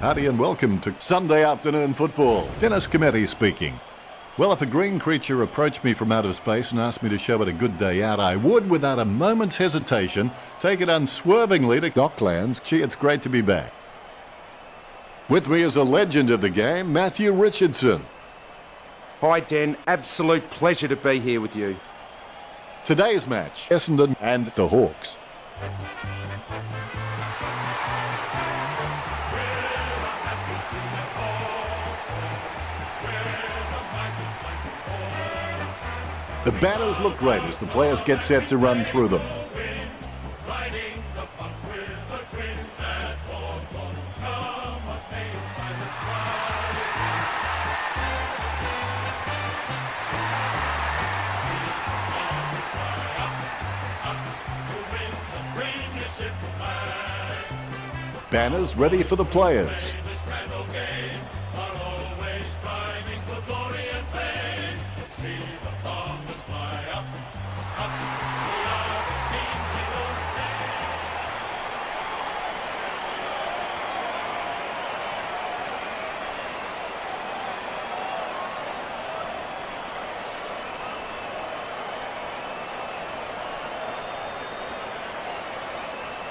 Howdy and welcome to Sunday afternoon football. Dennis Cometti speaking. Well, if a green creature approached me from outer space and asked me to show it a good day out, I would, without a moment's hesitation, take it unswervingly to Docklands. Gee, it's great to be back. With me is a legend of the game, Matthew Richardson. Hi, Den. Absolute pleasure to be here with you. Today's match, Essendon and the Hawks. The banners look great as the players get set to run through them. Banners ready for the players.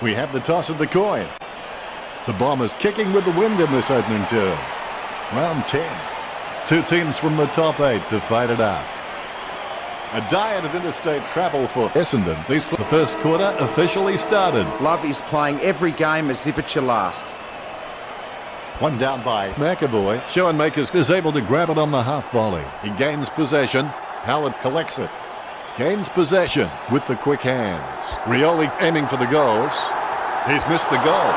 We have the toss of the coin. The Bombers kicking with the wind in this opening term. Round 10. Two teams from the top 8 to fight it out. A diet of interstate travel for Essendon. The first quarter officially started. Love is playing every game as if it's your last. One down by McAvoy. Schoenmakers is able to grab it on the half volley. He gains possession. Howard collects it. Gains possession with the quick hands. Rioli aiming for the goals. He's missed the goal.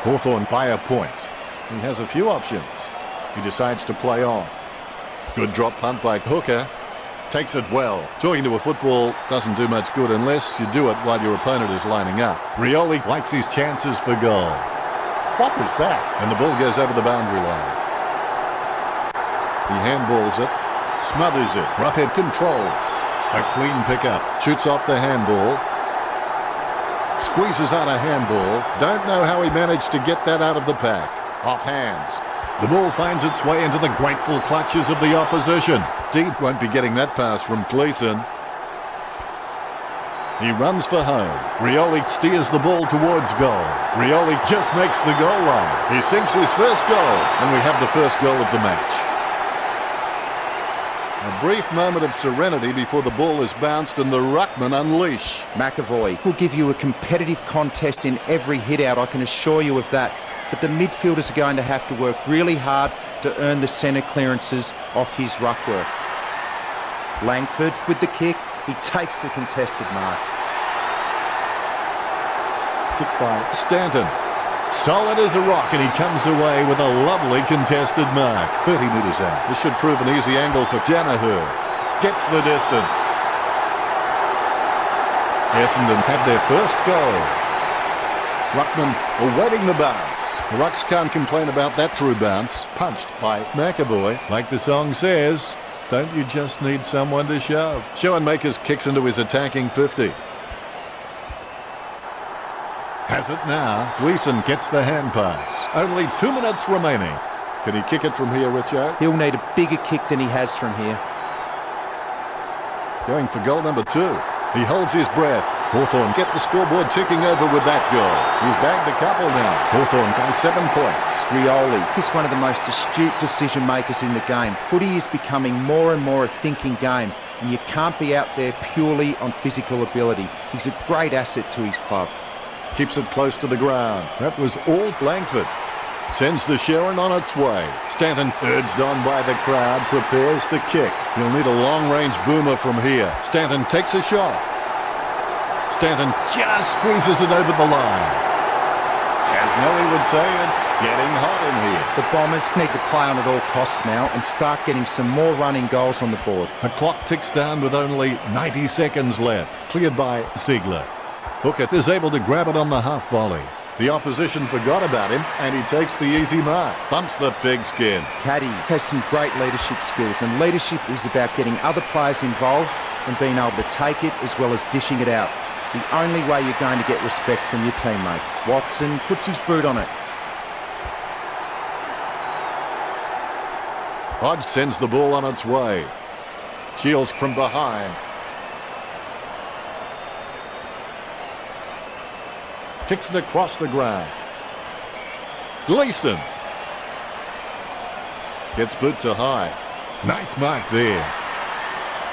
Hawthorn by a point. He has a few options. He decides to play on. Good drop punt by Hooker. Takes it well. Talking to a football doesn't do much good unless you do it while your opponent is lining up. Rioli likes his chances for goal. What was that? And the ball goes over the boundary line. He handballs it. Smothers it. Roughhead controls. A clean pickup. Shoots off the handball. Squeezes out a handball. Don't know how he managed to get that out of the pack. Off hands. The ball finds its way into the grateful clutches of the opposition. Deep won't be getting that pass from Gleeson. He runs for home. Rioli steers the ball towards goal. Rioli just makes the goal line. He sinks his first goal, and we have the first goal of the match. A brief moment of serenity before the ball is bounced and the ruckmen unleash. McAvoy will give you a competitive contest in every hit-out, I can assure you of that. But the midfielders are going to have to work really hard to earn the centre clearances off his ruck work. Langford with the kick. He takes the contested mark. Kick by Stanton. Solid as a rock, and he comes away with a lovely contested mark. 30 metres out. This should prove an easy angle for Danaher. Gets the distance. Essendon have their first goal. Ruckman awaiting the bounce. The Rucks can't complain about that true bounce. Punched by McAvoy. Like the song says, don't you just need someone to shove? Schoenmakers kicks into his attacking 50. Has it now. Gleeson gets the hand pass. Only 2 minutes remaining. Can he kick it from here, Richo? He'll need a bigger kick than he has from here. Going for goal number 2. He holds his breath. Hawthorn get the scoreboard ticking over with that goal. He's bagged a couple now. Hawthorn got 7 points. Rioli is one of the most astute decision makers in the game. Footy is becoming more and more a thinking game, and you can't be out there purely on physical ability. He's a great asset to his club. Keeps it close to the ground. That was all Langford. Sends the Sharon on its way. Stanton, urged on by the crowd, prepares to kick. He'll need a long-range boomer from here. Stanton takes a shot. Stanton just squeezes it over the line. As Nelly would say, it's getting hot in here. The Bombers need to play on at all costs now and start getting some more running goals on the board. The clock ticks down with only 90 seconds left. Cleared by Ziegler. Hooker is able to grab it on the half volley. The opposition forgot about him, and he takes the easy mark. Bumps the pigskin. Caddy has some great leadership skills, and leadership is about getting other players involved and being able to take it as well as dishing it out. The only way you're going to get respect from your teammates. Watson puts his boot on it. Hodge sends the ball on its way. Shields from behind. Kicks it across the ground. Gleeson. Gets boot to high. Nice mark there.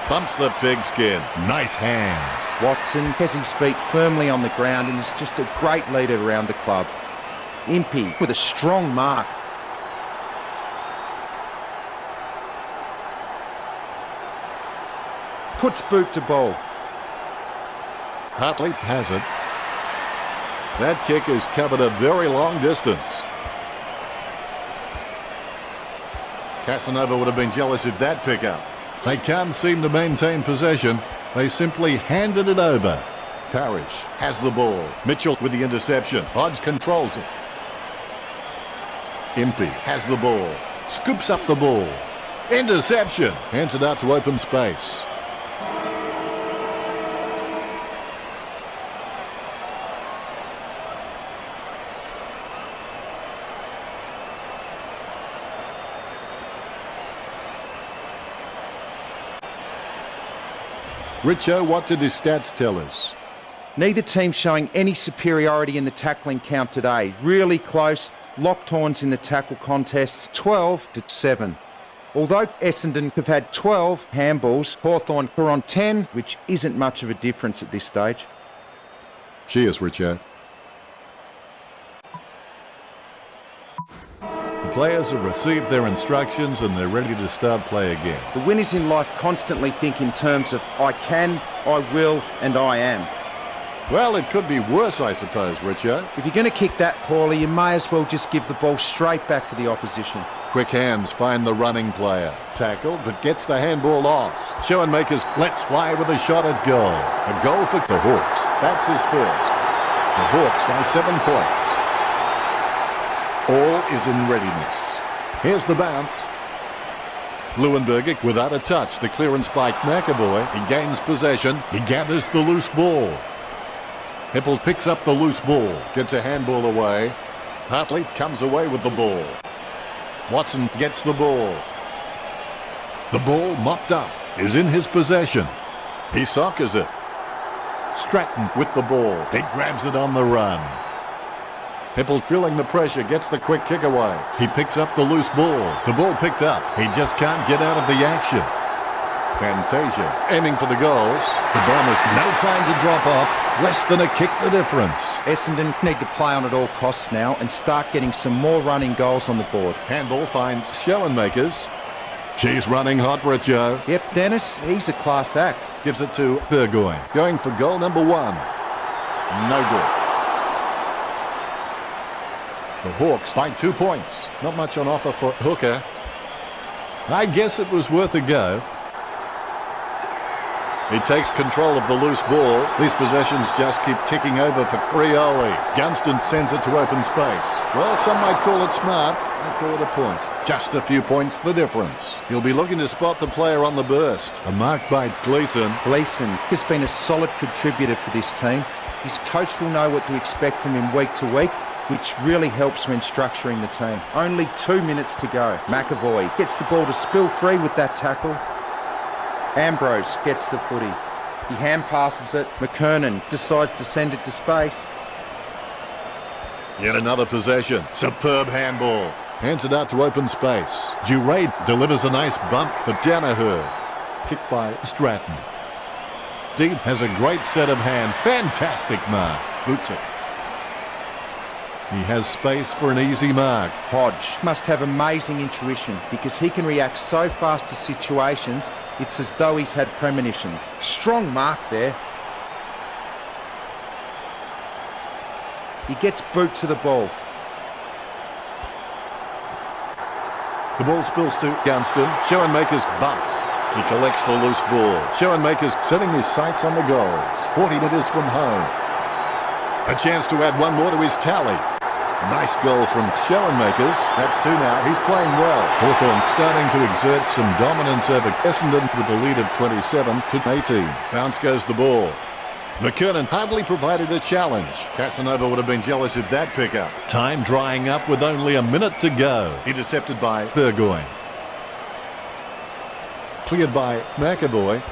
Bumps the pigskin. Nice hands. Watson has his feet firmly on the ground and is just a great leader around the club. Impey with a strong mark. Puts boot to ball. Hartley has it. That kick has covered a very long distance. Casanova would have been jealous of that pickup. They can't seem to maintain possession. They simply handed it over. Parrish has the ball. Mitchell with the interception. Hodge controls it. Impey has the ball. Scoops up the ball. Interception. Hands it out to open space. Richo, what did the stats tell us? Neither team showing any superiority in the tackling count today. Really close, locked horns in the tackle contests, 12-7. Although Essendon have had 12 handballs, Hawthorn are on 10, which isn't much of a difference at this stage. Cheers, Richo. The players have received their instructions and they're ready to start play again. The winners in life constantly think in terms of I can, I will, and I am. Well, it could be worse, I suppose, Richo. If you're going to kick that poorly, you may as well just give the ball straight back to the opposition. Quick hands find the running player. Tackled, but gets the handball off. Schoenmakers lets fly with a shot at goal. A goal for the Hawks. That's his first. The Hawks on 7 points. All is in readiness. Here's the bounce. Leuenberger without a touch. The clearance by McAvoy. He gains possession. He gathers the loose ball. Hippel picks up the loose ball. Gets a handball away. Hartley comes away with the ball. Watson gets the ball. The ball mopped up is in his possession. He soccers it. Stratton with the ball. He grabs it on the run. Hippel feeling the pressure, gets the quick kick away. He picks up the loose ball. The ball picked up. He just can't get out of the action. Fantasia aiming for the goals. The Bombers no time to drop off. Less than a kick the difference. Essendon need to play on at all costs now and start getting some more running goals on the board. Handball finds Schoenmakers. She's running hot, Richo. Yep, Dennis, he's a class act. Gives it to Burgoyne. Going for goal number 1. No good. The Hawks by 2 points. Not much on offer for Hooker. I guess it was worth a go. He takes control of the loose ball. These possessions just keep ticking over for Rioli. Gunston sends it to open space. Well, some might call it smart. I call it a point. Just a few points the difference. He'll be looking to spot the player on the burst. A mark by Gleeson. Gleeson has been a solid contributor for this team. His coach will know what to expect from him week to week, which really helps when structuring the team. Only 2 minutes to go. McAvoy gets the ball to spill free with that tackle. Ambrose gets the footy. He hand passes it. McKernan decides to send it to space. Yet another possession. Superb handball. Hands it out to open space. Duray delivers a nice bump for Danaher. Kicked by Stratton. Dean has a great set of hands. Fantastic mark. Boots it. He has space for an easy mark. Hodge must have amazing intuition because he can react so fast to situations, it's as though he's had premonitions. Strong mark there. He gets boot to the ball. The ball spills to Gunston. Schoenmakers bumped. He collects the loose ball. Schoenmakers setting his sights on the goals. 40 metres from home. A chance to add one more to his tally. Nice goal from Schoenmakers. That's 2 now. He's playing well. Hawthorn starting to exert some dominance over Essendon with the lead of 27-18. Bounce goes the ball. McKernan hardly provided a challenge. Casanova would have been jealous of that pickup. Time drying up with only a minute to go. Intercepted by Burgoyne. Cleared by McAvoy.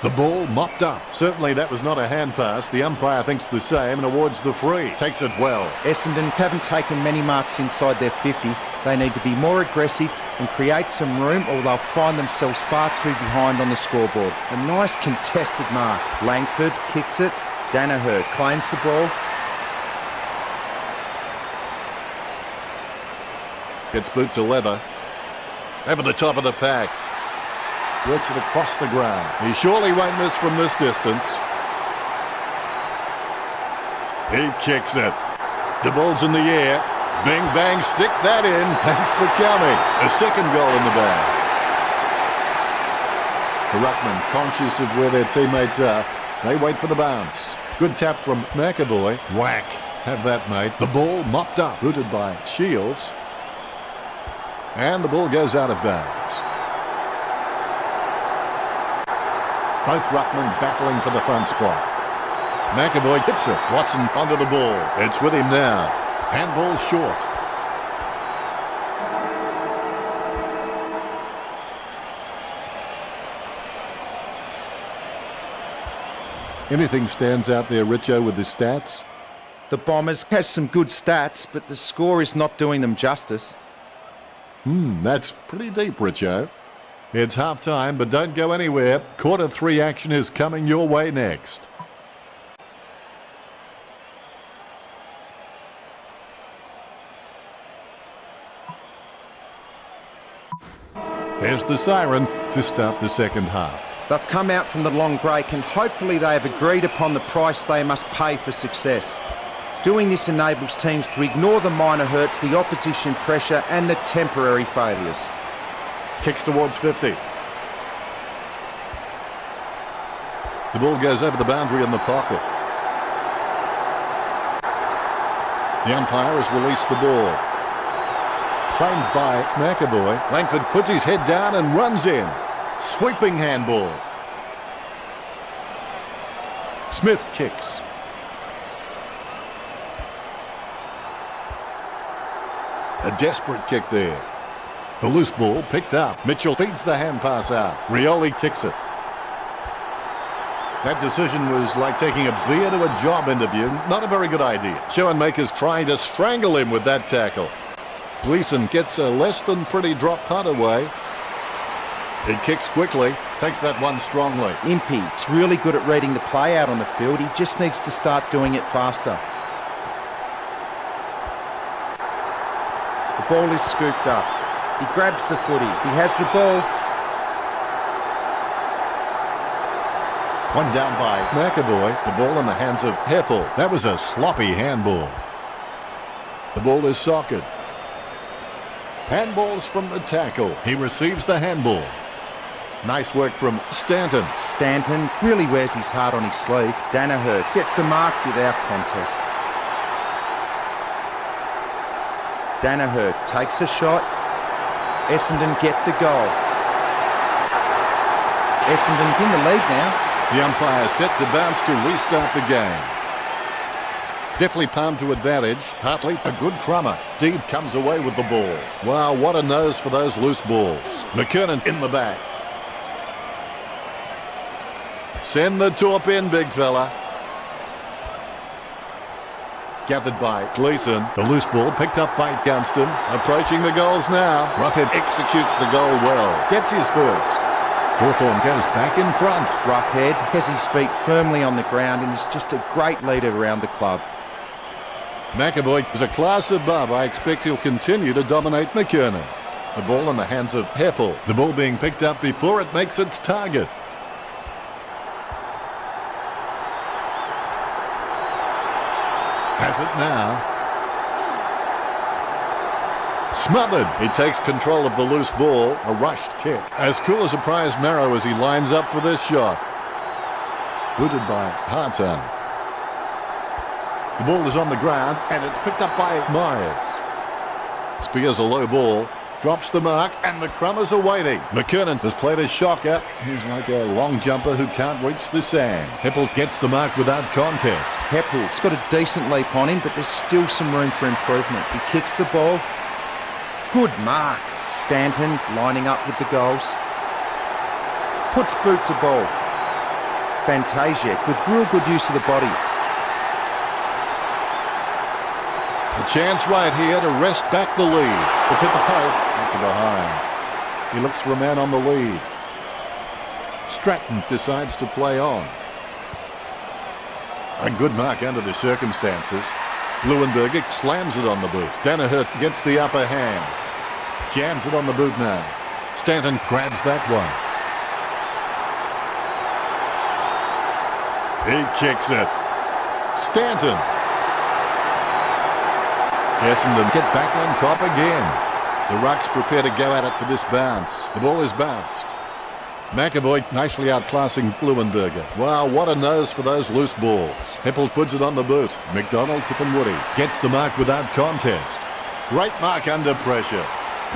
The ball mopped up. Certainly that was not a hand pass. The umpire thinks the same and awards the free. Takes it well. Essendon haven't taken many marks inside their 50. They need to be more aggressive and create some room, or they'll find themselves far too behind on the scoreboard. A nice contested mark. Langford kicks it. Danaher claims the ball. Gets boot to leather. Over the top of the pack. Works it across the ground. He surely won't miss from this distance. He kicks it. The ball's in the air. Bing, bang, stick that in. Thanks for coming. A second goal in the bag. The Ruckman, conscious of where their teammates are, they wait for the bounce. Good tap from McAvoy. Whack. Have that, mate. The ball mopped up. Booted by Shields. And the ball goes out of bounds. Both Ruckman battling for the front spot. McAvoy hits it. Watson onto the ball. It's with him now. Handball short. Anything stands out there, Richo, with the stats? The Bombers has some good stats, but the score is not doing them justice. That's pretty deep, Richo. It's half-time, but don't go anywhere. Quarter 3 action is coming your way next. There's the siren to start the second half. They've come out from the long break and hopefully they have agreed upon the price they must pay for success. Doing this enables teams to ignore the minor hurts, the opposition pressure and the temporary failures. Kicks towards 50. The ball goes over the boundary in the pocket. The umpire has released the ball. Claimed by McAvoy. Langford puts his head down and runs in. Sweeping handball. Smith kicks. A desperate kick there. The loose ball picked up. Mitchell feeds the hand pass out. Rioli kicks it. That decision was like taking a beer to a job interview. Not a very good idea. Schoenmaker's trying to strangle him with that tackle. Gleeson gets a less than pretty drop punt away. He kicks quickly, takes that one strongly. Impey's really good at reading the play out on the field. He just needs to start doing it faster. The ball is scooped up. He grabs the footy. He has the ball. One down by McAvoy. The ball in the hands of Heppel. That was a sloppy handball. The ball is socket. Handballs from the tackle. He receives the handball. Nice work from Stanton. Stanton really wears his heart on his sleeve. Danaher gets the mark without contest. Danaher takes a shot. Essendon get the goal. Essendon in the lead now. The umpire set to bounce to restart the game. Definitely palmed to advantage. Hartley, a good crummer. Deed comes away with the ball. Wow, what a nose for those loose balls. McKernan in the back. Send the top in, big fella. Gathered by Gleeson. The loose ball picked up by Gunston. Approaching the goals now. Roughhead executes the goal well. Gets his first. Hawthorn goes back in front. Roughhead has his feet firmly on the ground and is just a great leader around the club. McAvoy is a class above. I expect he'll continue to dominate McKernan. The ball in the hands of Heppel. The ball being picked up before it makes its target. Has it now. Smothered. He takes control of the loose ball. A rushed kick. As cool as a prize marrow as he lines up for this shot. Booted by Harton. The ball is on the ground and it's picked up by Myers. Spears a low ball. Drops the mark, and McCrummers are waiting. McKernan has played a shocker. He's like a long jumper who can't reach the sand. Heppel gets the mark without contest. Heppel's got a decent leap on him, but there's still some room for improvement. He kicks the ball. Good mark. Stanton lining up with the goals. Puts boot to ball. Fantasia with real good use of the body. A chance right here to wrest back the lead. It's hit the post. It's behind. He looks for a man on the lead. Stratton decides to play on. A good mark under the circumstances. Leuenberger slams it on the boot. Danaher gets the upper hand. Jams it on the boot now. Stanton grabs that one. He kicks it. Stanton. Essendon get back on top again. The Rucks prepare to go at it for this bounce. The ball is bounced. McAvoy nicely outclassing Leuenberger. Wow, what a nose for those loose balls. Heppel puts it on the boot. McDonald to Woody. Gets the mark without contest. Great mark under pressure.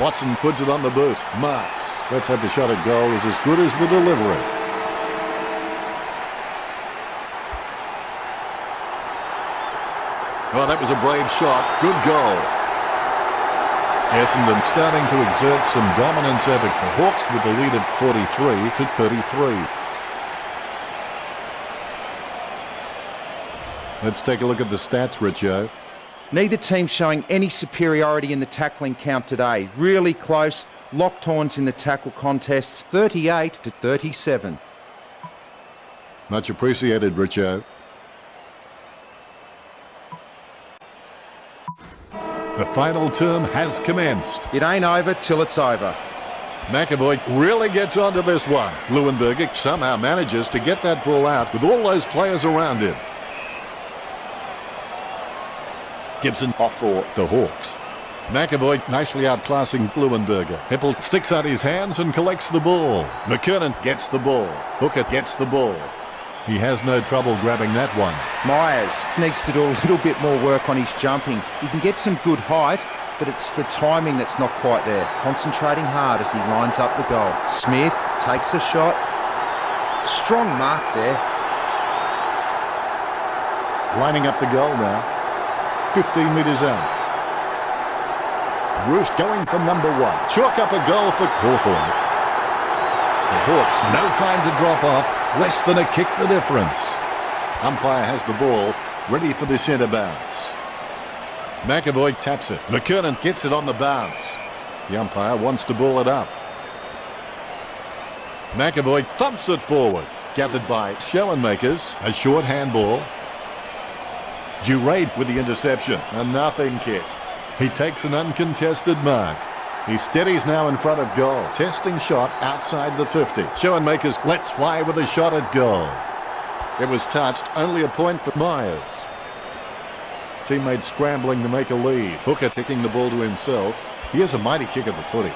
Watson puts it on the boot. Marks. Let's hope the shot at goal is as good as the delivery. Oh, that was a brave shot. Good goal. Essendon starting to exert some dominance over the Hawks with the lead at 43 to 33. Let's take a look at the stats, Richo. Neither team showing any superiority in the tackling count today. Really close. Locked horns in the tackle contests, 38 to 37. Much appreciated, Richo. The final term has commenced. It ain't over till it's over. McAvoy really gets onto this one. Leuenberger somehow manages to get that ball out with all those players around him. Gibson off for the Hawks. McAvoy nicely outclassing Leuenberger. Heppel sticks out his hands and collects the ball. McKernan gets the ball. Hooker gets the ball. He has no trouble grabbing that one. Myers needs to do a little bit more work on his jumping. He can get some good height, but it's the timing that's not quite there. Concentrating hard as he lines up the goal. Smith takes a shot. Strong mark there. Lining up the goal now. 15 metres out. Roost going for number one. Chalk up a goal for Hawthorn. The Hawks, no time to drop off. Less than a kick the difference. Umpire has the ball, ready for the centre bounce. McAvoy taps it. McKernan gets it on the bounce. The umpire wants to ball it up. McAvoy thumps it forward. Gathered by Schoenmakers. A short handball. Durade with the interception. A nothing kick. He takes an uncontested mark. He steadies now in front of goal. Testing shot outside the 50. Schoenmakers lets fly with a shot at goal. It was touched. Only a point for Myers. Teammates scrambling to make a lead. Hooker kicking the ball to himself. He has a mighty kick at the footy.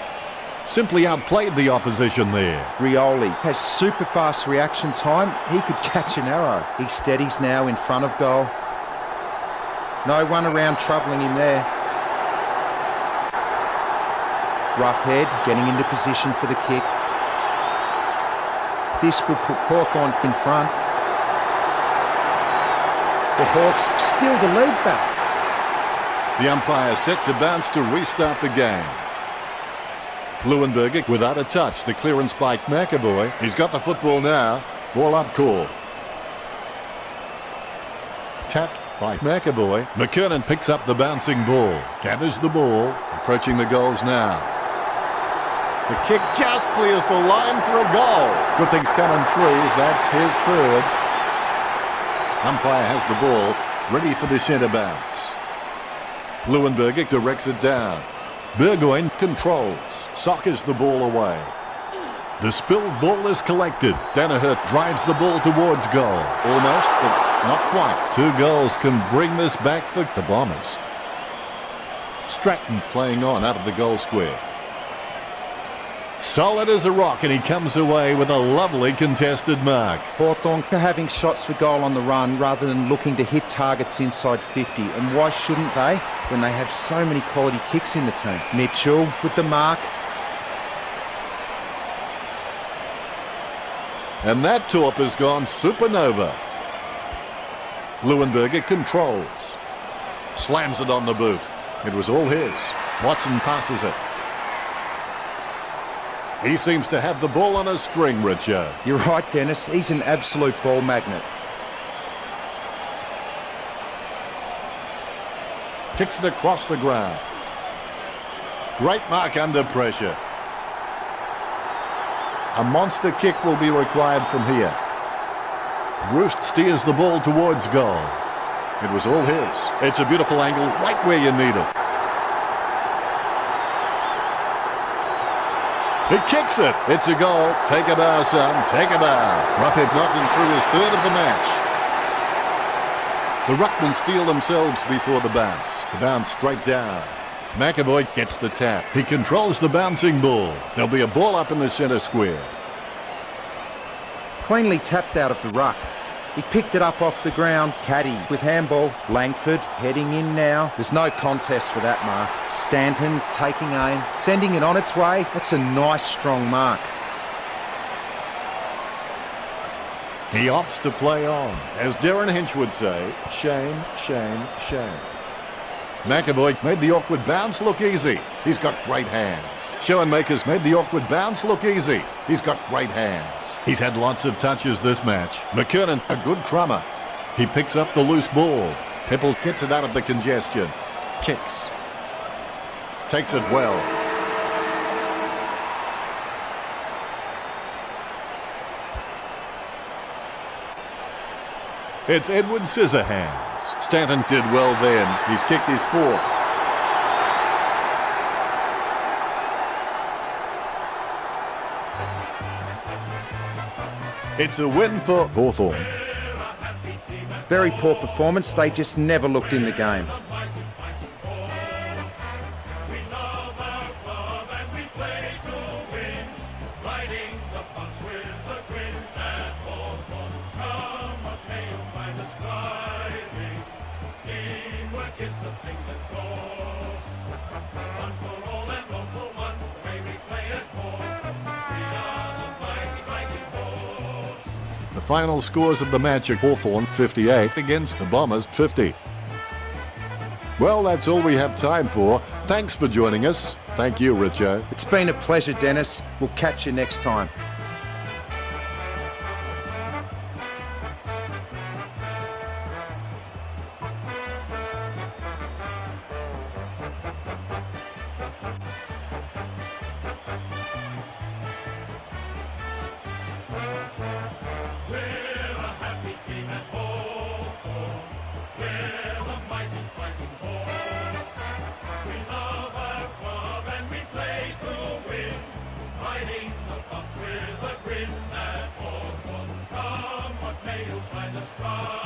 Simply outplayed the opposition there. Rioli has super fast reaction time. He could catch an arrow. He steadies now in front of goal. No one around troubling him there. Roughhead getting into position for the kick. This will put Hawthorn in front. The Hawks steal the lead back. The umpire set to bounce to restart the game. Leuenberger without a touch. The clearance by McAvoy. He's got the football now. Ball up call. Tapped by McAvoy. McKernan picks up the bouncing ball. Gathers the ball. Approaching the goals now. The kick just clears the line for a goal. Good things come in threes. That's his third. Umpire has the ball, ready for the centre bounce. Leuenberger directs it down. Burgoyne controls, sockers the ball away. The spilled ball is collected. Danaher drives the ball towards goal. Almost, but not quite. 2 goals can bring this back for the Bombers. Stratton playing on out of the goal square. Solid as a rock, and he comes away with a lovely contested mark. Hawthorn are having shots for goal on the run rather than looking to hit targets inside 50. And why shouldn't they when they have so many quality kicks in the team? Mitchell with the mark. And that torp has gone supernova. Leuenberger controls. Slams it on the boot. It was all his. Watson passes it. He seems to have the ball on a string, Richard. You're right, Dennis. He's an absolute ball magnet. Kicks it across the ground. Great mark under pressure. A monster kick will be required from here. Roost steers the ball towards goal. It was all his. It's a beautiful angle right where you need it. He kicks it. It's a goal. Take a bow, son. Take a bow. Roughhead knocking through his third of the match. The Ruckmen steel themselves before the bounce. The bounce straight down. McAvoy gets the tap. He controls the bouncing ball. There'll be a ball up in the centre square. Cleanly tapped out of the ruck. He picked it up off the ground. Caddy with handball. Langford heading in now. There's no contest for that mark. Stanton taking aim, sending it on its way. That's a nice strong mark. He opts to play on. As Darren Hinch would say, shame, shame, shame. McAvoy made the awkward bounce look easy. He's got great hands. Schoenmakers made the awkward bounce look easy. He's got great hands. He's had lots of touches this match. McKernan, a good crummer. He picks up the loose ball. Hipple gets it out of the congestion. Kicks. Takes it well. It's Edward Scissorhands. Stanton did well then. He's kicked his fourth. It's a win for Hawthorn. Very poor performance. They just never looked in the game. The final scores of the match are Hawthorn 58 against the Bombers 50. Well, that's all we have time for. Thanks for joining us. Thank you, Richo. It's been a pleasure, Dennis. We'll catch you next time. With a grin and all one come, what may you find the stride?